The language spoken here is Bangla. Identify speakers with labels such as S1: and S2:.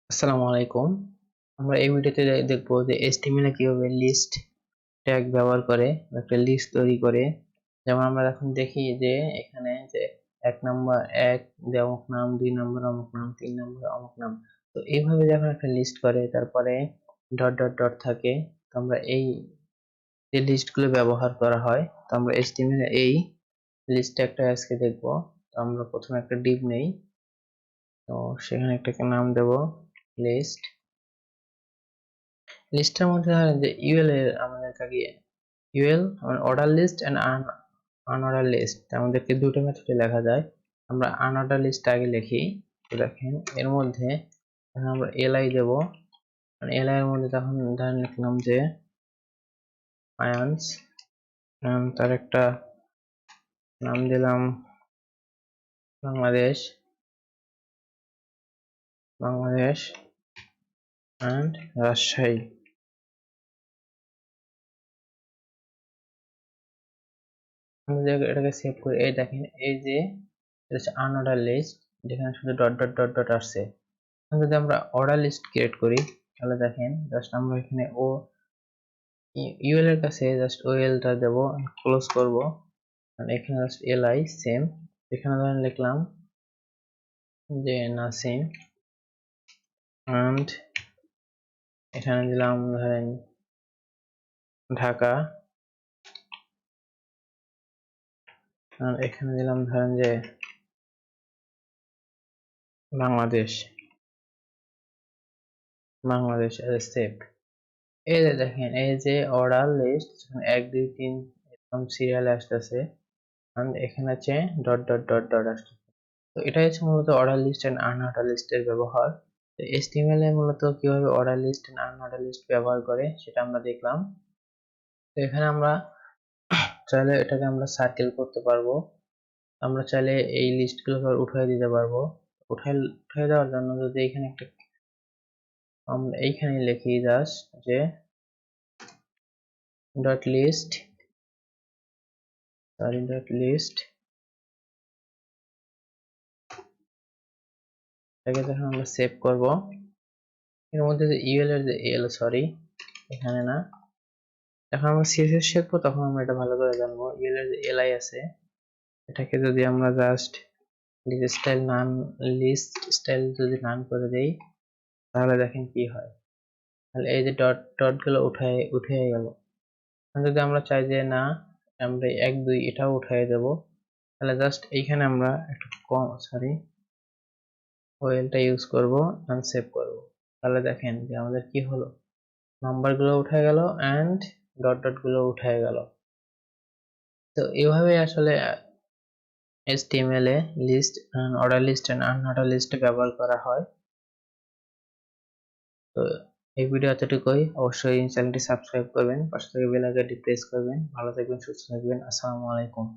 S1: আসসালামু আলাইকুম। আমরা এই ভিডিওতে দেখব যে HTML এ কিভাবে লিস্ট ট্যাগ ব্যবহার করে একটা লিস্ট তৈরি করে। যেমন আমরা এখন দেখি যে এখানে যে 1 নাম্বার 1 যে অমুক নাম, 2 নাম্বার অমুক নাম, 3 নাম্বার অমুক নাম। তো এইভাবে যখন একটা লিস্ট করে তারপরে ডট ডট ডট থাকে, তো আমরা এই যে লিস্টগুলো ব্যবহার করা হয়, তো আমরা HTML এ এই লিস্ট ট্যাগটা আজকে দেখব। তো আমরা প্রথমে একটা div নেই, তো সেখানে একটা নাম দেব লিস্ট। লিস্টের মধ্যে ধরেন যে ইউএল এর আমাদের থাকে UL order list and unorder list, আমাদেরকে দুটো মেথডে লেখা যায়। আমরা আনঅর্ডার লিস্ট আগে লিখি। তো দেখেন এর মধ্যে আমরা এলআই দেব। এলআই এর মধ্যে তখন ধরেন লিখলাম যে আয়ান্স, তার একটা নাম দিলাম বাংলাদেশ বাংলাদেশ এন্ড রাজশাহী। এটাকে সেভ করি। এই দেখেন এই যে এটা হচ্ছে আনঅর্ডার লিস্ট, যেখানে শুধু ডট ডট ডট ডট আসছে। যদি আমরা অর্ডার লিস্ট ক্রিয়েট করি তাহলে দেখেন জাস্ট আমরা এখানে ও ইউএল এর কাছে জাস্ট ওএল টা দেব, ক্লোজ করব, আর এখানে জাস্ট এলআই সেম। এখানে ধরেন লিখলাম যে নাসিম এন্ড এখানে দিলাম ধরেন ঢাকা, আর এখানে দিলাম ধরেন যে বাংলাদেশ বাংলাদেশ সেভ। এই যে দেখেন এই যে অর্ডার লিস্ট 1 2 3 এরকম সিরিয়ালে আসতেছে, and এখানে আছে ডট ডট ডট ডট আসতেছে। তো এটাই হচ্ছে মূলত অর্ডার লিস্ট এন্ড আনঅর্ডার লিস্টের ব্যবহার। তো HTML এ মূলত কিভাবে order list and unorder list ব্যবহার করে সেটা আমরা দেখলাম। তো এখানে আমরা চাইলে এটাকে আমরা সার্কেল করতে পারবো। আমরা চাইলে এই লিস্টগুলো উঠিয়ে দিতে পারবো। উঠিয়ে দেওয়ার জন্য যদি এখানে একটা আমরা এইখানে লিখি জাস্ট যে ডট লিস্ট ডট লিস্ট, এটাকে যখন আমরা সেভ করব, এর মধ্যে যে ইউএল এর যে এল সরি এখানে না, যখন আমরা সিএসএস শিখবো তখন আমরা এটা ভালো করে জানবো। ইউএল এর যে এলআই আছে, এটাকে যদি আমরা জাস্ট লিস্ট স্টাইল নাম লিস্ট স্টাইল যদি নাম করে দেই তাহলে দেখেন কি হয়। তাহলে এই যে ডট ডট গুলো উঠে গেল। যদি আমরা চাই যে না আমরা 1 2 এটাও উঠিয়ে দেব, তাহলে জাস্ট এইখানে আমরা একটা সরি ওএলটা ইউজ করব এন্ড সেভ করব। তাহলে দেখেন যে আমাদের কি হলো, নাম্বার গুলো উঠে গেল এন্ড ডট ডট গুলো উঠে গেল। তো এইভাবে আসলে HTML এ list order list and unorder list ব্যবহার করা হয়। তো এই ভিডিও এতটুকুই। অবশ্যই চ্যানেলটি সাবস্ক্রাইব করবেন, পাশে থেকে বেল আইকনটি প্রেস করবেন। ভালো থাকবেন, সুস্থ থাকবেন। আসসালামু আলাইকুম।